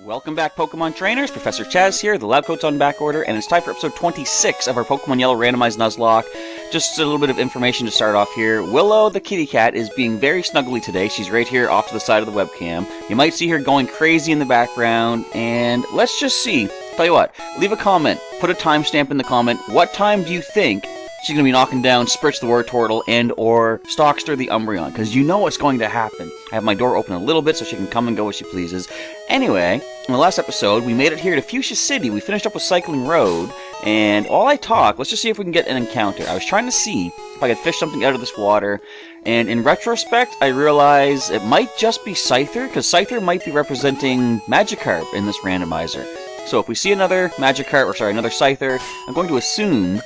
Welcome back, Pokemon Trainers. Professor Chaz here, the lab coat's on back order, and it's time for episode 26 of our Pokemon Yellow Randomized Nuzlocke. Just a little bit of information to start off here. Willow, the kitty cat, is being very snuggly today. She's right here off to the side of the webcam. You might see her going crazy in the background, and let's just see. Tell you what, leave a comment, put a timestamp in the comment. What time do you think she's going to be knocking down Spritz the Wartortle and or Stockster the Umbreon? Because you know what's going to happen. I have my door open a little bit so she can come and go as she pleases. Anyway, in the last episode, we made it here to Fuchsia City. We finished up with Cycling Road, and while I talk, let's just see if we can get an encounter. I was trying to see if I could fish something out of this water, and in retrospect, I realize it might just be Scyther, because Scyther might be representing Magikarp in this randomizer. So if we see another another Scyther, I'm going to assume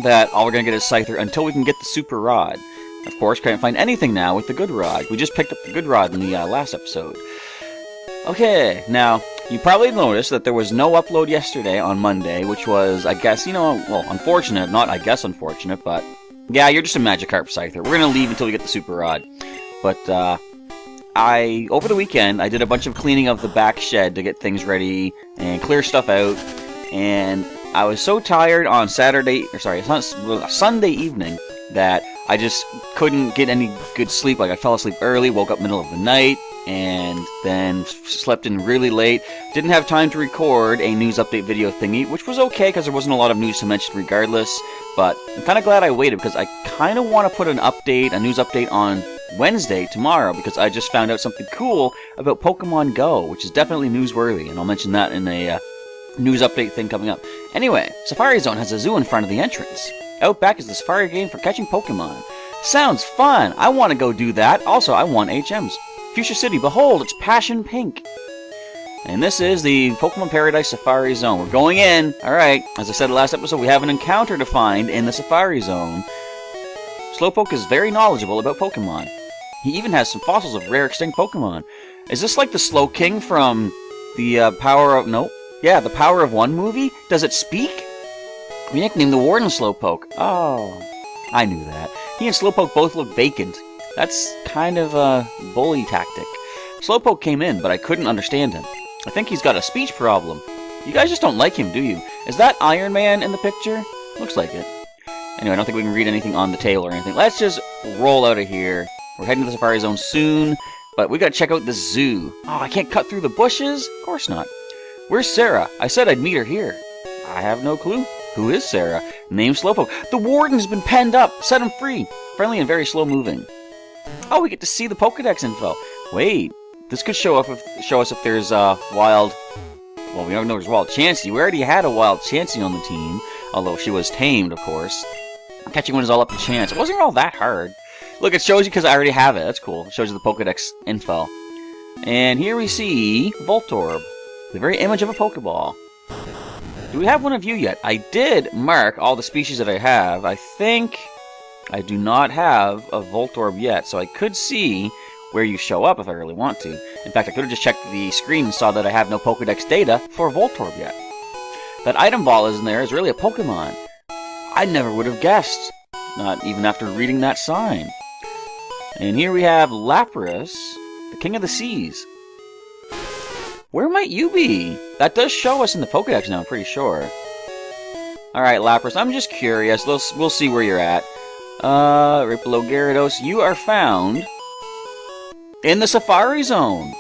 that all we're going to get is Scyther until we can get the Super Rod. Of course, can't find anything now with the Good Rod. We just picked up the Good Rod in the last episode. Okay, now, you probably noticed that there was no upload yesterday on Monday, which was, I guess, unfortunate. Not, I guess, unfortunate, but yeah, you're just a Magikarp Scyther. We're going to leave until we get the Super Rod. But, over the weekend, I did a bunch of cleaning of the back shed to get things ready and clear stuff out, and I was so tired on Sunday evening that I just couldn't get any good sleep. Like, I fell asleep early, woke up middle of the night, and then slept in really late. Didn't have time to record a news update video thingy, which was okay because there wasn't a lot of news to mention regardless, but I'm kind of glad I waited because I kind of want to put a news update on Wednesday, tomorrow, because I just found out something cool about Pokemon Go, which is definitely newsworthy, and I'll mention that in a news update thing coming up. Anyway, Safari Zone has a zoo in front of the entrance. Out back is the Safari game for catching Pokemon. Sounds fun! I want to go do that. Also, I want HMs. Fuchsia City, behold, it's passion pink. And this is the Pokemon Paradise Safari Zone. We're going in. Alright, as I said in the last episode, we have an encounter to find in the Safari Zone. Slowpoke is very knowledgeable about Pokemon. He even has some fossils of rare extinct Pokemon. Is this like the Slowking from the Power of One movie? Does it speak? We nicknamed the Warden Slowpoke. Oh, I knew that. He and Slowpoke both look vacant. That's kind of a bully tactic. Slowpoke came in, but I couldn't understand him. I think he's got a speech problem. You guys just don't like him, do you? Is that Iron Man in the picture? Looks like it. Anyway, I don't think we can read anything on the tail or anything. Let's just roll out of here. We're heading to the Safari Zone soon, but we gotta check out the zoo. Oh, I can't cut through the bushes? Of course not. Where's Sarah? I said I'd meet her here. I have no clue. Who is Sarah? Name Slowpoke. The Warden's been penned up. Set him free. Friendly and very slow moving. Oh, we get to see the Pokedex info. Wait, this could show us if there's wild... Well, we don't know there's wild Chansey. We already had a wild Chansey on the team, although she was tamed, of course. Catching one is all up to chance. It wasn't all that hard. Look, it shows you because I already have it. That's cool. It shows you the Pokedex info. And here we see Voltorb, the very image of a Pokeball. Do we have one of you yet? I did mark all the species that I have. I think I do not have a Voltorb yet, so I could see where you show up if I really want to. In fact, I could have just checked the screen and saw that I have no Pokedex data for Voltorb yet. That item ball is in there is really a Pokemon. I never would have guessed, not even after reading that sign. And here we have Lapras, the King of the Seas. Where might you be? That does show us in the Pokedex now, I'm pretty sure. Alright, Lapras, I'm just curious. We'll see where you're at. Right below Gyarados, you are found in the Safari Zone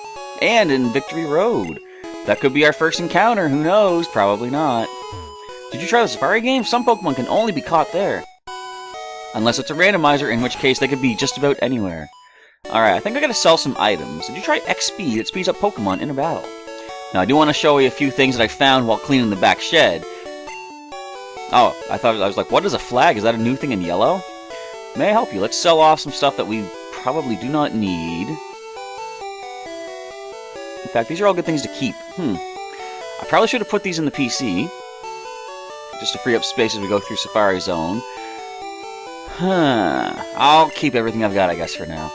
and in Victory Road. That could be our first encounter, who knows? Probably not. Did you try the Safari game? Some Pokemon can only be caught there. Unless it's a randomizer, in which case they could be just about anywhere. Alright, I think I gotta sell some items. Did you try X-Speed? It speeds up Pokemon in a battle. Now, I do want to show you a few things that I found while cleaning the back shed. Oh, I was like, what is a flag? Is that a new thing in yellow? May I help you? Let's sell off some stuff that we probably do not need. In fact, these are all good things to keep. I probably should have put these in the PC, just to free up space as we go through Safari Zone. I'll keep everything I've got, I guess, for now.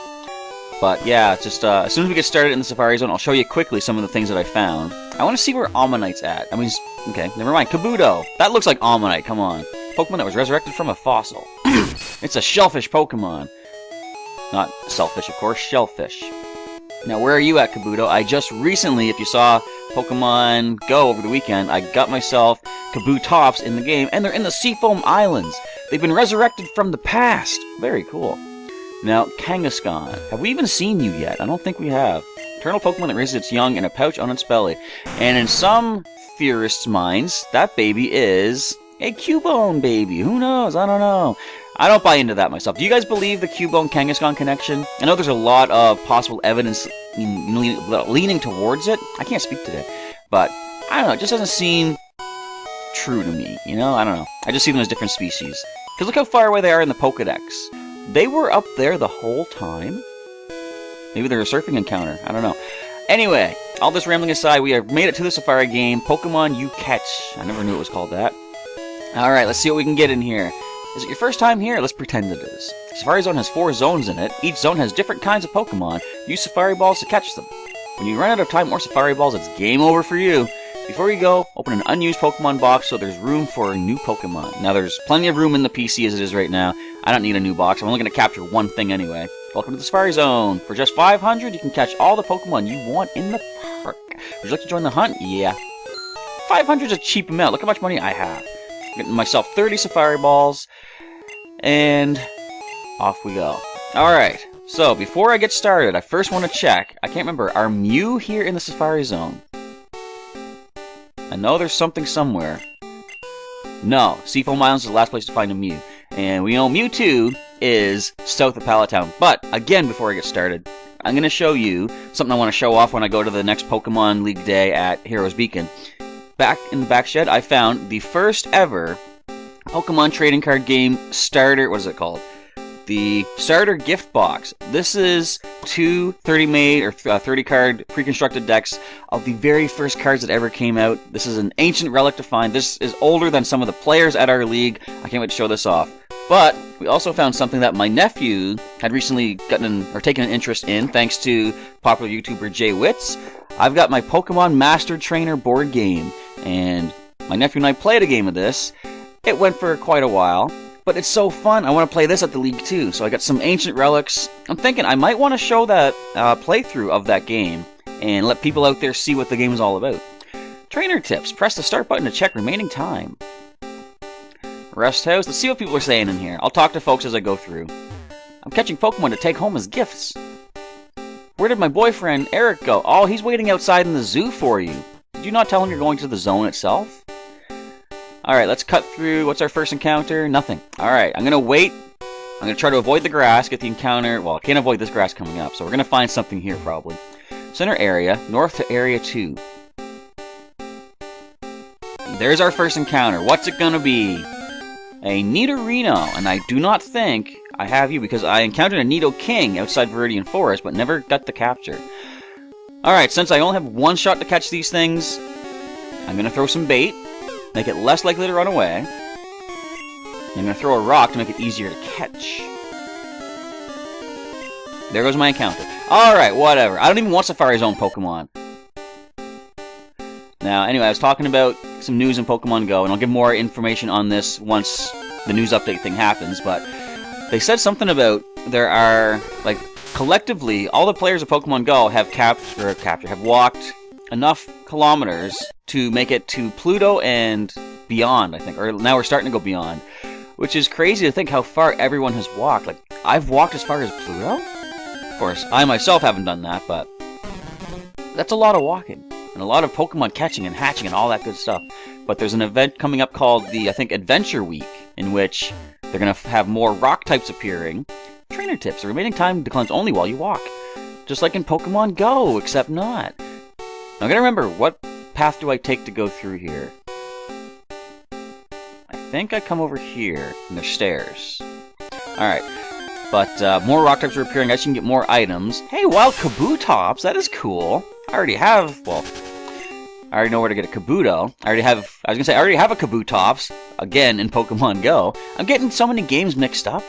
But yeah, just as soon as we get started in the Safari Zone, I'll show you quickly some of the things that I found. I want to see where Ammonite's at. I mean, okay, never mind. Kabuto. That looks like Ammonite, come on. Pokemon that was resurrected from a fossil. It's a shellfish Pokemon. Not selfish, of course, shellfish. Now, where are you at, Kabuto? I just recently, if you saw Pokemon Go over the weekend, I got myself Kabutops in the game, and they're in the Seafoam Islands. They've been resurrected from the past. Very cool. Now, Kangaskhan. Have we even seen you yet? I don't think we have. Eternal Pokemon that raises its young in a pouch on its belly. And in some theorists' minds, that baby is a Cubone baby. Who knows? I don't know. I don't buy into that myself. Do you guys believe the Cubone-Kangaskhan connection? I know there's a lot of possible evidence leaning towards it. I can't speak today. But, I don't know. It just doesn't seem true to me. You know? I don't know. I just see them as different species. Because look how far away they are in the Pokedex. They were up there the whole time? Maybe they're a surfing encounter. I don't know. Anyway, all this rambling aside, we have made it to the Safari game, Pokemon You Catch. I never knew it was called that. Alright, let's see what we can get in here. Is it your first time here? Let's pretend it is. Safari Zone has 4 zones in it. Each zone has different kinds of Pokemon. Use Safari Balls to catch them. When you run out of time or Safari Balls, it's game over for you. Before you go, open an unused Pokemon box so there's room for a new Pokemon. Now, there's plenty of room in the PC as it is right now. I don't need a new box. I'm only going to capture one thing anyway. Welcome to the Safari Zone. For just 500, you can catch all the Pokemon you want in the park. Would you like to join the hunt? Yeah. 500 is a cheap amount. Look how much money I have. I'm getting myself 30 Safari Balls. And off we go. Alright, so before I get started, I first want to check. I can't remember. Are Mew here in the Safari Zone? I know there's something somewhere. No, Seafoam Islands is the last place to find a Mew. And we know Mewtwo is south of Pallet Town. But, again, before I get started, I'm going to show you something I want to show off when I go to the next Pokemon League day at Heroes Beacon. Back in the back shed, I found the first ever Pokemon trading card game starter, what is it called? The starter gift box. This is 2 30 card pre-constructed decks of the very first cards that ever came out. This is an ancient relic to find. This is older than some of the players at our league. I can't wait to show this off. But we also found something that my nephew had recently taken an interest in, thanks to popular YouTuber Jay Witz. I've got my Pokemon Master Trainer board game, and my nephew and I played a game of this. It went for quite a while, but it's so fun. I want to play this at the league too, so I got some ancient relics. I'm thinking I might want to show that playthrough of that game and let people out there see what the game is all about. Trainer tips. Press the start button to check remaining time. Rest house. Let's see what people are saying in here. I'll talk to folks as I go through. I'm catching Pokemon to take home as gifts. Where did my boyfriend Eric go? Oh, he's waiting outside in the zoo for you. Did you not tell him you're going to the zone itself? Alright, let's cut through. What's our first encounter? Nothing. Alright, I'm going to wait. I'm going to try to avoid the grass, get the encounter. Well, I can't avoid this grass coming up, so we're going to find something here probably. Center area, north to area 2. There's our first encounter. What's it going to be? A Nidorino, and I do not think I have you because I encountered a Nidoking outside Viridian Forest, but never got the capture. Alright, since I only have one shot to catch these things, I'm going to throw some bait. Make it less likely to run away. I'm going to throw a rock to make it easier to catch. There goes my encounter. Alright, whatever. I don't even want Safari Zone Pokemon. Now, anyway, I was talking about some news in Pokemon Go, and I'll give more information on this once the news update thing happens, but they said something about there are, like, collectively, all the players of Pokemon Go have have walked enough kilometers to make it to Pluto and beyond, I think. Or now we're starting to go beyond. Which is crazy to think how far everyone has walked. Like, I've walked as far as Pluto? Of course, I myself haven't done that, but that's a lot of walking. And a lot of Pokemon catching and hatching and all that good stuff. But there's an event coming up called the, I think, Adventure Week, in which they're going to have more rock types appearing. Trainer tips. The remaining time declines only while you walk. Just like in Pokemon Go, except not. I'm going to remember, what path do I take to go through here? I think I come over here, and there's stairs. Alright, but more rock types are appearing. I guess you can get more items. Hey, wild Kabutops! That is cool. I already have, well, I already know where to get a Kabuto. I already have a Kabutops, again, in Pokemon Go. I'm getting so many games mixed up.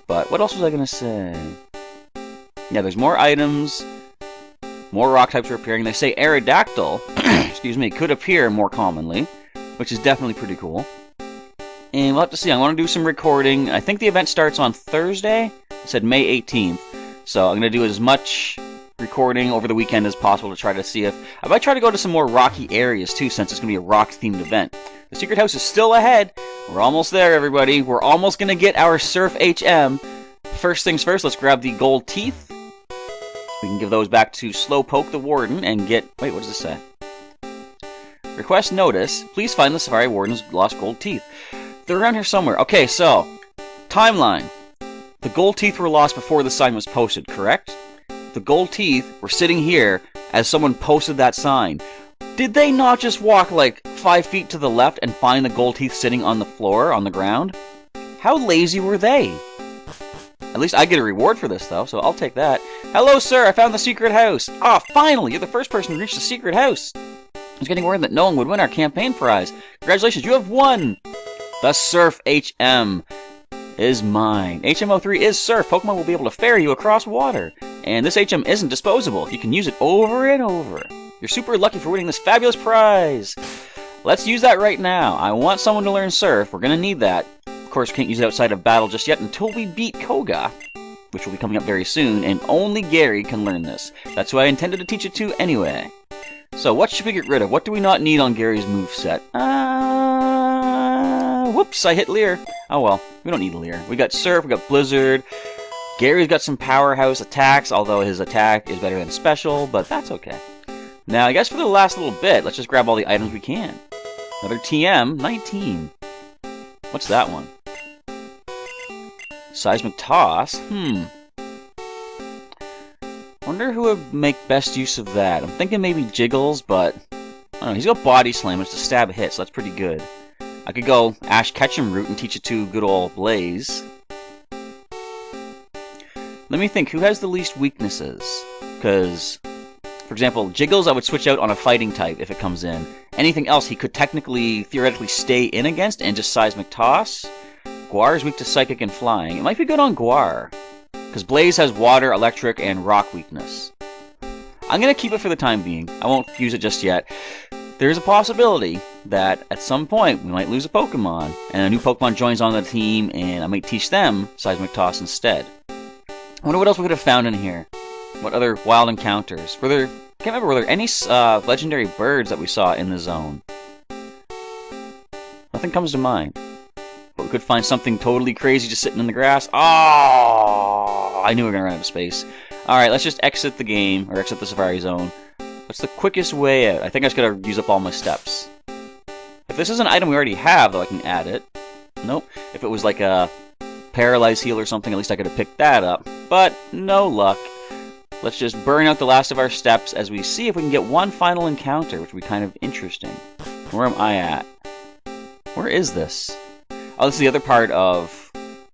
But what else was I going to say? Yeah, there's more items. More rock types are appearing. They say Aerodactyl, excuse me, could appear more commonly, which is definitely pretty cool. And we'll have to see. I want to do some recording. I think the event starts on Thursday. It said May 18th. So I'm going to do as much recording over the weekend as possible to try to see if... I might try to go to some more rocky areas too, since it's going to be a rock-themed event. The secret house is still ahead. We're almost there, everybody. We're almost going to get our Surf HM. First things first, let's grab the gold teeth. We can give those back to Slowpoke the Warden and get... Wait, what does this say? Request notice. Please find the Safari Warden's lost gold teeth. They're around here somewhere. Okay, so... Timeline. The gold teeth were lost before the sign was posted, correct? The gold teeth were sitting here as someone posted that sign. Did they not just walk like 5 feet to the left and find the gold teeth sitting on the floor, on the ground? How lazy were they? At least I get a reward for this, though, so I'll take that. Hello, sir, I found the secret house. Ah, finally, you're the first person to reach the secret house. I was getting word that no one would win our campaign prize. Congratulations, you have won! The Surf HM is mine. HM03 is Surf. Pokemon will be able to ferry you across water. And this HM isn't disposable. You can use it over and over. You're super lucky for winning this fabulous prize. Let's use that right now. I want someone to learn Surf. We're going to need that. Of course, we can't use it outside of battle just yet until we beat Koga, which will be coming up very soon, and only Gary can learn this. That's who I intended to teach it to anyway. So, what should we get rid of? What do we not need on Gary's moveset? Whoops, I hit Leer. Oh well, we don't need Leer. We got Surf, we got Blizzard. Gary's got some powerhouse attacks, although his attack is better than special, but that's okay. Now, I guess for the last little bit, let's just grab all the items we can. Another TM, 19. What's that one? Seismic Toss? Wonder who would make best use of that. I'm thinking maybe Jiggles, but... I don't know, he's got Body Slam, which is a stab hit, so that's pretty good. I could go Ash Ketchum route and teach it to good old Blaze. Let me think, who has the least weaknesses? Because, for example, Jiggles I would switch out on a fighting type if it comes in. Anything else he could technically, theoretically stay in against and just Seismic Toss. Guar is weak to Psychic and Flying. It might be good on Guar, because Blaze has Water, Electric, and Rock weakness. I'm going to keep it for the time being. I won't use it just yet. There's a possibility that at some point we might lose a Pokemon, and a new Pokemon joins on the team, and I might teach them Seismic Toss instead. I wonder what else we could have found in here. What other wild encounters? I can't remember, were there any legendary birds that we saw in the zone? Nothing comes to mind. But we could find something totally crazy just sitting in the grass. Oh, I knew we were going to run out of space. Alright, let's just exit the game, or exit the Safari Zone. What's the quickest way out? I think I just gotta use up all my steps. If this is an item we already have, though, I can add it. Nope. If it was like a Paralyze Heal or something, at least I could have picked that up. But no luck. Let's just burn out the last of our steps as we see if we can get one final encounter, which would be kind of interesting. Where am I at? Where is this? Oh, this is the other part of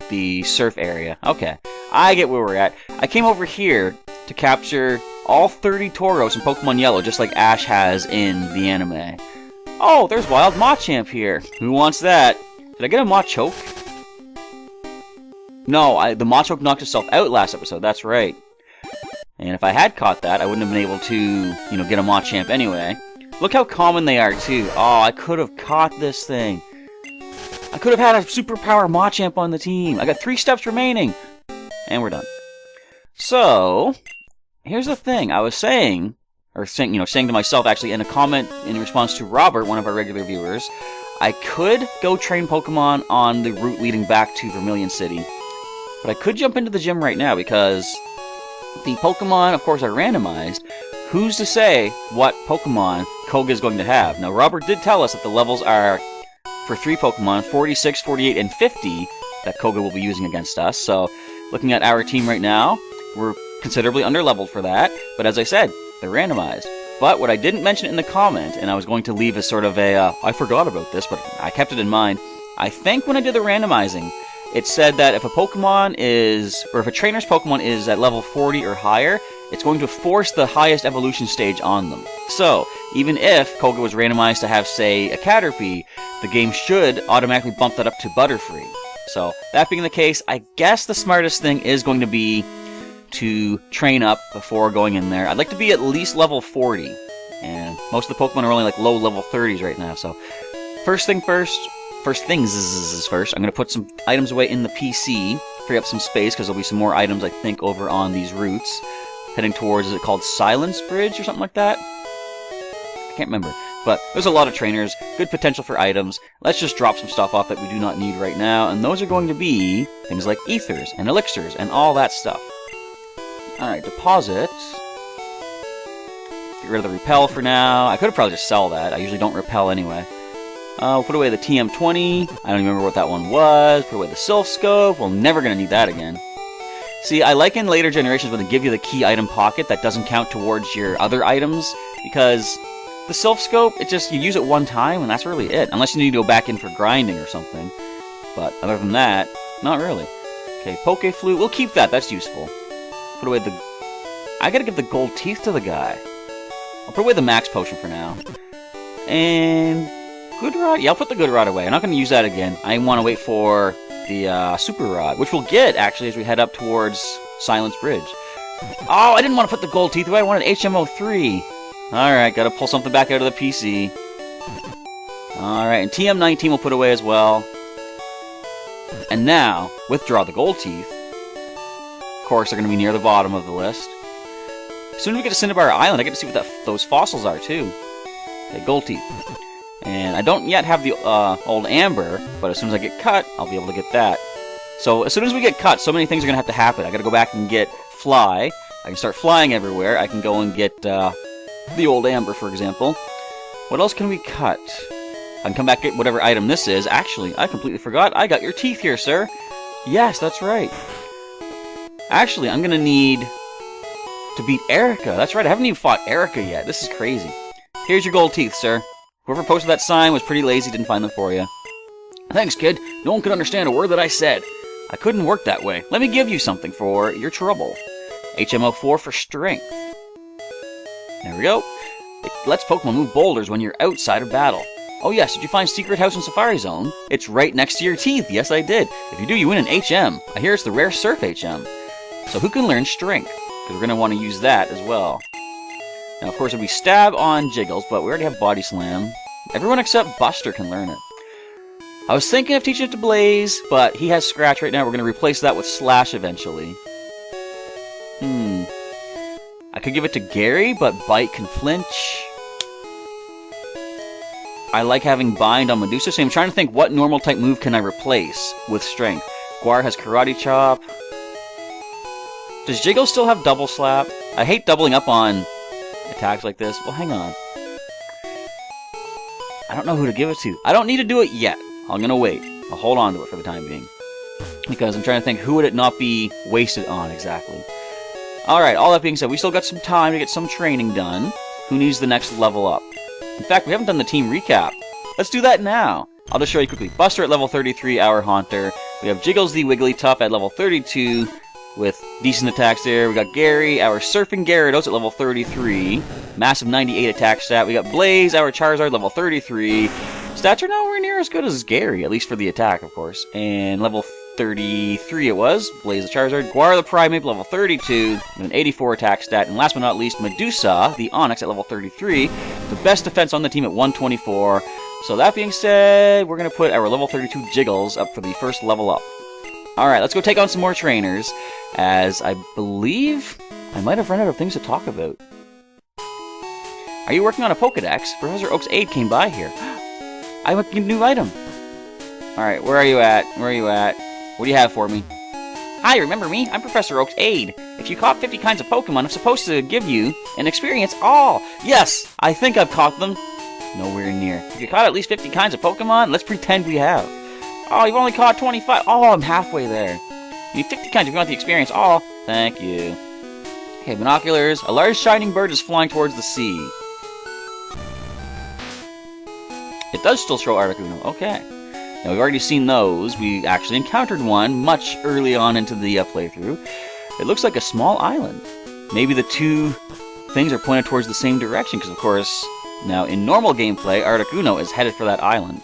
the surf area. Okay, I get where we're at. I came over here to capture all 30 Tauros in Pokemon Yellow, just like Ash has in the anime. Oh, there's Wild Machamp here. Who wants that? Did I get a Machoke? No, the Machoke knocked itself out last episode, that's right. And if I had caught that, I wouldn't have been able to, get a Machamp anyway. Look how common they are, too. Oh, I could have caught this thing. I could have had a superpower Machamp on the team. I got 3 steps remaining. And we're done. So, here's the thing. I was saying to myself, actually, in a comment in response to Robert, one of our regular viewers, I could go train Pokemon on the route leading back to Vermilion City. But I could jump into the gym right now, because the Pokemon, of course, are randomized. Who's to say what Pokemon Koga is going to have? Now, Robert did tell us that the levels are, for 3 Pokemon, 46, 48, and 50, that Koga will be using against us. So, looking at our team right now, we're considerably underleveled for that. But as I said, they're randomized. But what I didn't mention in the comment, and I was going to leave as sort of a, I forgot about this, but I kept it in mind. I think when I did the randomizing, it said that if a Pokemon if a trainer's Pokemon is at level 40 or higher, it's going to force the highest evolution stage on them. So, even if Koga was randomized to have, say, a Caterpie, the game should automatically bump that up to Butterfree. So, that being the case, I guess the smartest thing is going to be to train up before going in there. I'd like to be at least level 40, and most of the Pokemon are only like low level 30s right now, so first things first, I'm going to put some items away in the PC. free up some space because there'll be some more items, I think, over on these routes. Heading towards, is it called Silence Bridge or something like that? I can't remember. But there's a lot of trainers, good potential for items. Let's just drop some stuff off that we do not need right now, and those are going to be things like ethers and elixirs and all that stuff. Alright, deposit. Get rid of the repel for now. I could have probably just sell that. I usually don't repel anyway. We'll put away the TM20. I don't even remember what that one was. Put away the Sylph Scope. We're never going to need that again. See, I like in later generations when they give you the key item pocket that doesn't count towards your other items, because the Sylph Scope, it just, you use it one time and that's really it. Unless you need to go back in for grinding or something. But other than that, not really. Okay, Poke Flute, we'll keep that, that's useful. Put away the... I gotta give the gold teeth to the guy. I'll put away the max potion for now. And... Good Rod? Yeah, I'll put the Good Rod away. I'm not gonna use that again. I want to wait for the Super Rod, which we'll get, actually, as we head up towards Silence Bridge. Oh, I didn't want to put the gold teeth away, I wanted HMO3. Alright, gotta pull something back out of the PC. Alright, and TM19 we'll put away as well. And now, withdraw the gold teeth. Of course, they're gonna be near the bottom of the list. As soon as we get to Cinnabar Island, I get to see what those fossils are, too. Okay, gold teeth. And I don't yet have the old amber, but as soon as I get cut, I'll be able to get that. So, as soon as we get cut, so many things are gonna have to happen. I gotta go back and get fly. I can start flying everywhere. I can go and get, the old amber, for example. What else can we cut? I can come back and get whatever item this is. Actually, I completely forgot. I got your teeth here, sir. Yes, that's right. Actually, I'm gonna need to beat Erica. That's right, I haven't even fought Erica yet. This is crazy. Here's your gold teeth, sir. Whoever posted that sign was pretty lazy, didn't find them for you. Thanks, kid. No one could understand a word that I said. I couldn't work that way. Let me give you something for your trouble. HMO4 for strength. There we go. It lets Pokemon move boulders when you're outside of battle. Oh yes, did you find Secret House in Safari Zone? It's right next to your teeth. Yes, I did. If you do, you win an HM. I hear it's the rare Surf HM. So who can learn Strength? Because we're going to want to use that as well. Now, of course, if we stab on Jiggles, but we already have Body Slam. Everyone except Buster can learn it. I was thinking of teaching it to Blaze, but he has Scratch right now. We're going to replace that with Slash eventually. I could give it to Gary, but Bite can flinch. I like having Bind on Medusa, so I'm trying to think what normal type move can I replace with Strength. Guar has Karate Chop. Does Jiggles still have Double Slap? I hate doubling up on attacks like this. Well, hang on. I don't know who to give it to. I don't need to do it yet. I'm going to wait. I'll hold on to it for the time being. Because I'm trying to think who would it not be wasted on exactly. Alright, all that being said, we still got some time to get some training done. Who needs the next level up? In fact, we haven't done the team recap. Let's do that now. I'll just show you quickly. Buster at level 33, our Haunter. We have Jiggles the Wigglytuff at level 32 with decent attacks there. We got Gary, our Surfing Gyarados at level 33. Massive 98 attack stat. We got Blaze, our Charizard, level 33. Stats are nowhere near as good as Gary, at least for the attack, of course. And level 33 it was. Blaze the Charizard. Guar the Primeape, level 32, with an 84 attack stat. And last but not least, Medusa, the Onix, at level 33. The best defense on the team at 124. So that being said, we're going to put our level 32 Jiggles up for the first level up. Alright, let's go take on some more trainers, as I believe I might have run out of things to talk about. Are you working on a Pokedex? Professor Oak's aide came by here. I want a new item. Alright, where are you at? Where are you at? What do you have for me? Hi, remember me? I'm Professor Oak's aide. If you caught 50 kinds of Pokemon, I'm supposed to give you an experience all. Yes, I think I've caught them. Nowhere near. If you caught at least 50 kinds of Pokemon, let's pretend we have. Oh, you've only caught 25. Oh, I'm halfway there. You need 50 kinds if you want the experience all. Thank you. Okay, binoculars. A large shining bird is flying towards the sea. It does still show Articuno. Okay. Now, we've already seen those. We actually encountered one much early on into the playthrough. It looks like a small island. Maybe the two things are pointed towards the same direction, because, of course, now in normal gameplay, Articuno is headed for that island.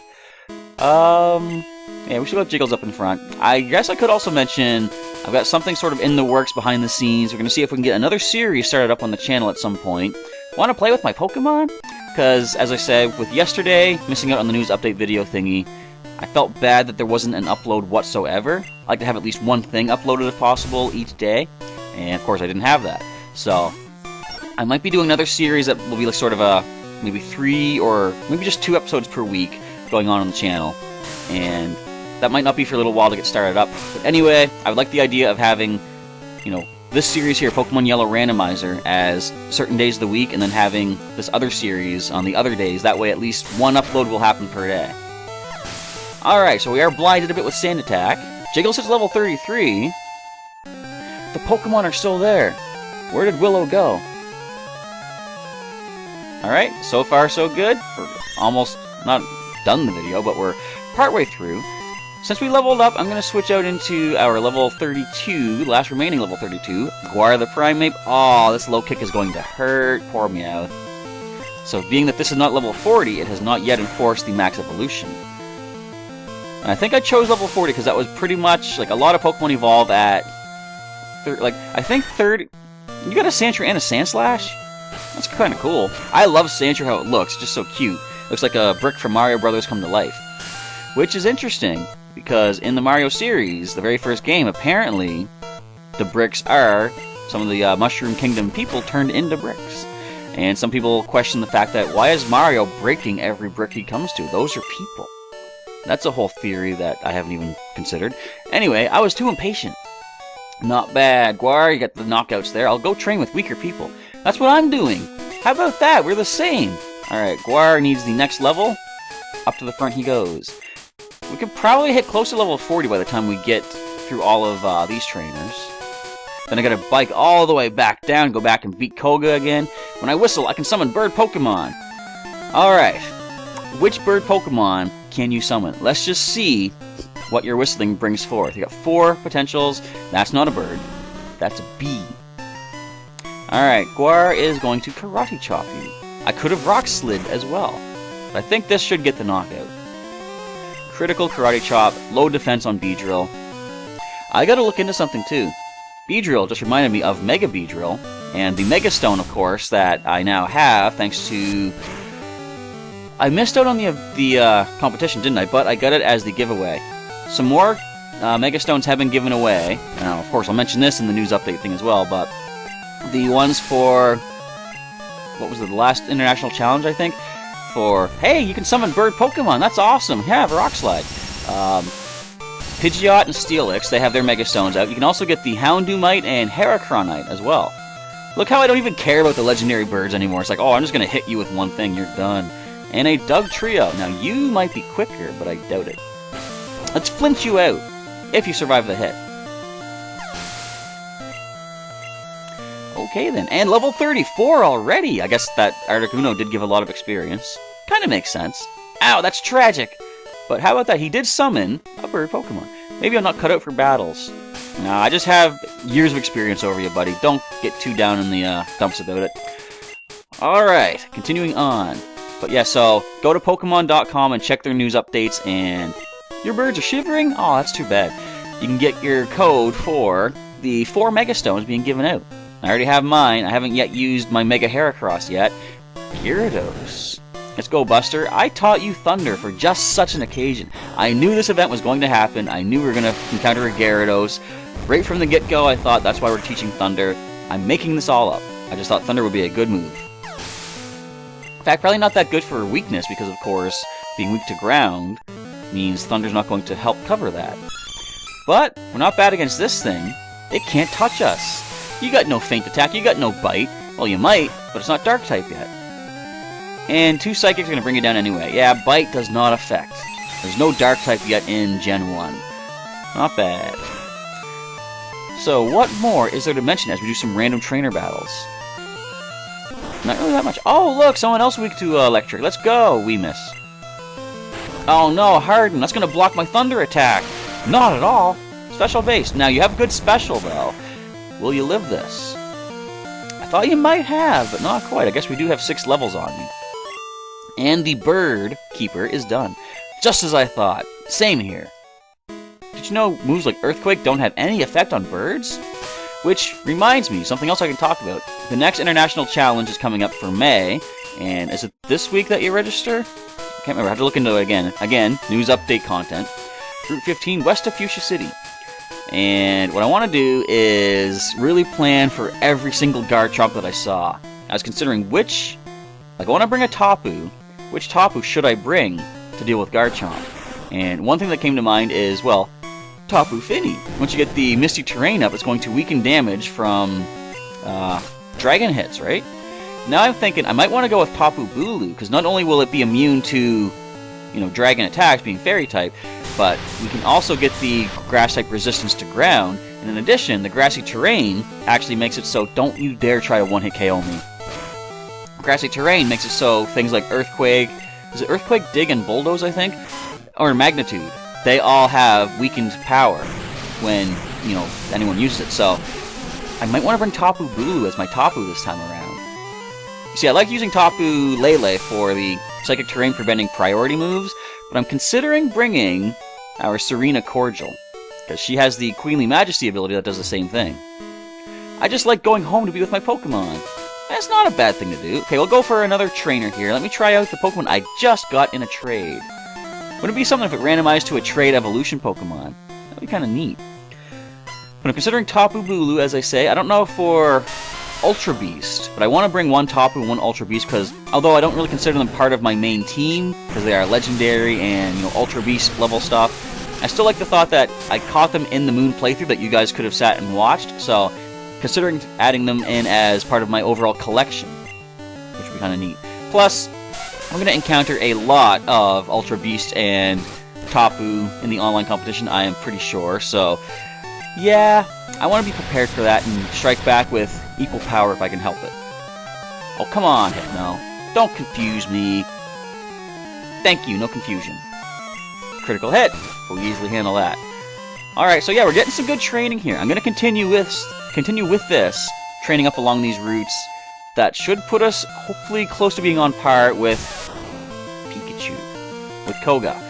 Yeah, we should have Jiggles up in front. I guess I could also mention I've got something sort of in the works behind the scenes. We're going to see if we can get another series started up on the channel at some point. Want to play with my Pokemon? Because, as I said, with yesterday, missing out on the news update video thingy, I felt bad that there wasn't an upload whatsoever. I like to have at least one thing uploaded if possible each day, and of course I didn't have that. So I might be doing another series that will be like sort of a maybe 3 or maybe just 2 episodes per week going on the channel, and that might not be for a little while to get started up. But anyway, I would like the idea of having, you know, this series here, Pokemon Yellow Randomizer, as certain days of the week, and then having this other series on the other days. That way at least one upload will happen per day. Alright, so we are blinded a bit with Sand Attack. Jiggles is level 33. The Pokemon are still there. Where did Willow go? Alright, so far so good. We're almost not done the video, but we're partway through. Since we leveled up, I'm going to switch out into our level 32, last remaining level 32, Guar the Primeape. Oh, this low kick is going to hurt. Poor Meowth. So being that this is not level 40, it has not yet enforced the max evolution. And I think I chose level 40 because that was pretty much, like, a lot of Pokemon evolve at, I think third. You got a Sandshrew and a Sandslash? That's kind of cool. I love Sandshrew how it looks, just so cute. Looks like a brick from Mario Brothers come to life. Which is interesting, because in the Mario series, the very first game, apparently, the bricks are some of the Mushroom Kingdom people turned into bricks. And some people question the fact that, why is Mario breaking every brick he comes to? Those are people. That's a whole theory that I haven't even considered. Anyway, I was too impatient. Not bad. Guar, you got the knockouts there. I'll go train with weaker people. That's what I'm doing. How about that? We're the same. Alright, Guar needs the next level. Up to the front he goes. We could probably hit close to level 40 by the time we get through all of these trainers. Then I gotta bike all the way back down, go back and beat Koga again. When I whistle, I can summon bird Pokemon. Alright. Which bird Pokemon can you summon? Let's just see what your whistling brings forth. You got 4 potentials. That's not a bird. That's a bee. Alright, Guar is going to Karate Chop you. I could have Rock Slid as well. But I think this should get the knockout. Critical Karate Chop, low defense on Beedrill. I gotta look into something too. Beedrill just reminded me of Mega Beedrill, and the Mega Stone, of course, that I now have thanks to... I missed out on the competition, didn't I? But I got it as the giveaway. Some more Mega Stones have been given away. Now, of course, I'll mention this in the news update thing as well, but the ones for... what was it, the last international challenge, I think? For, hey, you can summon bird Pokemon, that's awesome, have a Rock Slide. Pidgeot and Steelix, they have their Mega Stones out. You can also get the Houndoomite and Heracronite as well. Look how I don't even care about the legendary birds anymore. It's like, oh, I'm just going to hit you with one thing, you're done. And a Doug Trio. Now, you might be quicker, but I doubt it. Let's flinch you out, if you survive the hit. Okay then, and level 34 already! I guess that Articuno did give a lot of experience. Kinda makes sense. Ow, that's tragic! But how about that, he did summon a bird Pokemon. Maybe I'm not cut out for battles. Nah, I just have years of experience over you, buddy. Don't get too down in the dumps about it. Alright, continuing on. But yeah, so go to Pokemon.com and check their news updates, and your birds are shivering? Oh, that's too bad. You can get your code for the 4 Mega Stones being given out. I already have mine. I haven't yet used my Mega Heracross yet. Gyarados. Let's go, Buster. I taught you Thunder for just such an occasion. I knew this event was going to happen. I knew we were going to encounter a Gyarados. Right from the get-go, I thought that's why we're teaching Thunder. I'm making this all up. I just thought Thunder would be a good move. In fact, probably not that good for weakness, because of course, being weak to ground means Thunder's not going to help cover that. But we're not bad against this thing. It can't touch us. You got no Feint Attack, you got no Bite. Well, you might, but it's not Dark-type yet. And 2 Psychics are going to bring you down anyway. Yeah, Bite does not affect. There's no Dark-type yet in Gen 1. Not bad. So, what more is there to mention as we do some random trainer battles? Not really that much. Oh, look, someone else weak to Electric. Let's go, we miss. Oh no, Harden, that's going to block my Thunder attack. Not at all. Special base. Now, you have good special, though. Will you live this? I thought you might have, but not quite. I guess we do have 6 levels on you. And the Bird Keeper is done. Just as I thought. Same here. Did you know moves like Earthquake don't have any effect on birds? Which reminds me, something else I can talk about. The next international challenge is coming up for May, and is it this week that you register? can't remember. I have to look into it again. Again, news update content. Route 15, west of Fuchsia City. And what I want to do is really plan for every single Garchomp that I saw. I was considering which... Like, I want to bring a Tapu. Which Tapu should I bring to deal with Garchomp? And one thing that came to mind is, well, Tapu Fini. Once you get the Misty Terrain up, it's going to weaken damage from Dragon hits, right? Now I'm thinking I might want to go with Tapu Bulu, because not only will it be immune to, Dragon attacks, being Fairy type, but we can also get the Grass type resistance to ground, and in addition, the Grassy Terrain actually makes it so don't you dare try to one-hit KO me. Grassy Terrain makes it so things like Earthquake, is it Earthquake, Dig, and Bulldoze, I think? Or Magnitude. They all have weakened power when, anyone uses it, so I might want to bring Tapu Bulu as my Tapu this time around. You see, I like using Tapu Lele for the Psychic Terrain preventing priority moves, but I'm considering bringing our Serena Cordial, because she has the Queenly Majesty ability that does the same thing. I just like going home to be with my Pokemon. That's not a bad thing to do. Okay, we'll go for another trainer here. Let me try out the Pokemon I just got in a trade. Wouldn't it be something if it randomized to a trade evolution Pokemon? That'd be kind of neat. But I'm considering Tapu Bulu, as I say. I don't know for Ultra Beast, but I want to bring one Tapu and one Ultra Beast because, although I don't really consider them part of my main team, because they are legendary and, Ultra Beast level stuff, I still like the thought that I caught them in the Moon playthrough that you guys could have sat and watched, so considering adding them in as part of my overall collection, which would be kind of neat. Plus, I'm going to encounter a lot of Ultra Beast and Tapu in the online competition, I am pretty sure, so yeah, I want to be prepared for that and strike back with equal power if I can help it. Oh, come on, Hypno. Don't confuse me. Thank you, no confusion. Critical hit. We'll easily handle that. Alright, so yeah, we're getting some good training here. I'm going to continue with this, training up along these routes. That should put us, hopefully, close to being on par with Pikachu, with Koga.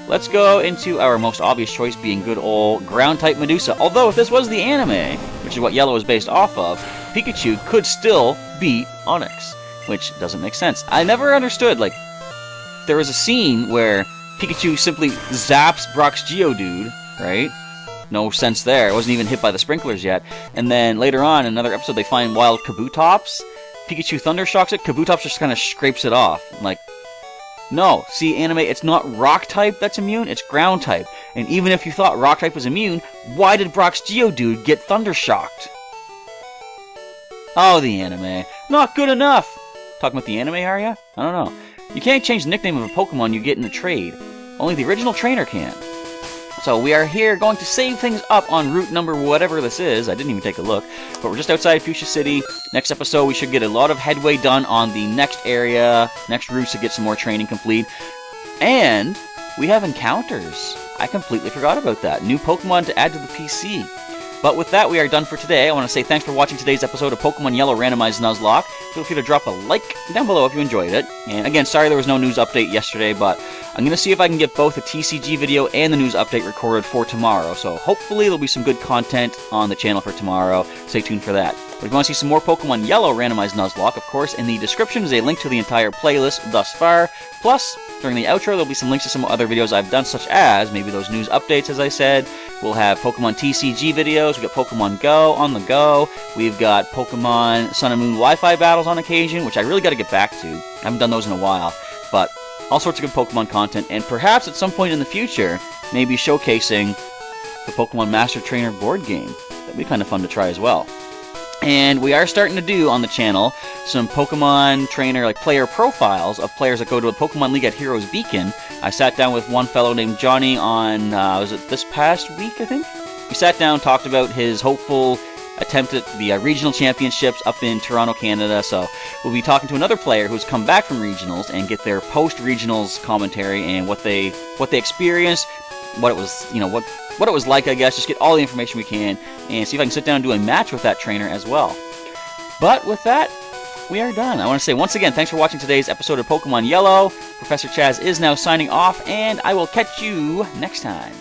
Let's go into our most obvious choice, being good old Ground-type Medusa. Although, if this was the anime, which is what Yellow is based off of, Pikachu could still beat Onix, which doesn't make sense. I never understood, there was a scene where Pikachu simply zaps Brock's Geodude, right? No sense there. It wasn't even hit by the sprinklers yet. And then later on, in another episode, they find wild Kabutops. Pikachu Thundershocks it, Kabutops just kind of scrapes it off. No, see, anime, it's not Rock-type that's immune, it's Ground-type. And even if you thought Rock-type was immune, why did Brock's Geodude get Thundershocked? Oh, the anime. Not good enough! Talking about the anime, are ya? I don't know. You can't change the nickname of a Pokemon you get in a trade. Only the original trainer can. So we are here going to save things up on route number whatever this is. I didn't even take a look. But we're just outside Fuchsia City. Next episode, we should get a lot of headway done on the next area, next routes to get some more training complete. And we have encounters. I completely forgot about that. New Pokemon to add to the PC. But with that, we are done for today. I want to say thanks for watching today's episode of Pokemon Yellow Randomized Nuzlocke. Feel free to drop a like down below if you enjoyed it. And again, sorry there was no news update yesterday, but I'm going to see if I can get both the TCG video and the news update recorded for tomorrow. So hopefully there'll be some good content on the channel for tomorrow. Stay tuned for that. But if you want to see some more Pokemon Yellow Randomized Nuzlocke, of course, in the description is a link to the entire playlist thus far. Plus, during the outro, there'll be some links to some other videos I've done, such as maybe those news updates, as I said. We'll have Pokemon TCG videos. We've got Pokemon Go on the go. We've got Pokemon Sun and Moon Wi-Fi battles on occasion, which I really got to get back to. I haven't done those in a while. But all sorts of good Pokemon content, and perhaps at some point in the future, maybe showcasing the Pokemon Master Trainer board game. That'd be kind of fun to try as well. And we are starting to do on the channel some Pokemon Trainer player profiles of players that go to a Pokemon League at Heroes Beacon. I sat down with one fellow named Johnny on, was it this past week, I think? We sat down, talked about his hopeful attempt at the regional championships up in Toronto, Canada. So we'll be talking to another player who's come back from regionals and get their post-regionals commentary and what they experienced, what it was, what it was like, I guess. Just get all the information we can and see if I can sit down and do a match with that trainer as well. But with that, we are done. I want to say once again, thanks for watching today's episode of Pokemon Yellow. Professor Chaz is now signing off, and I will catch you next time.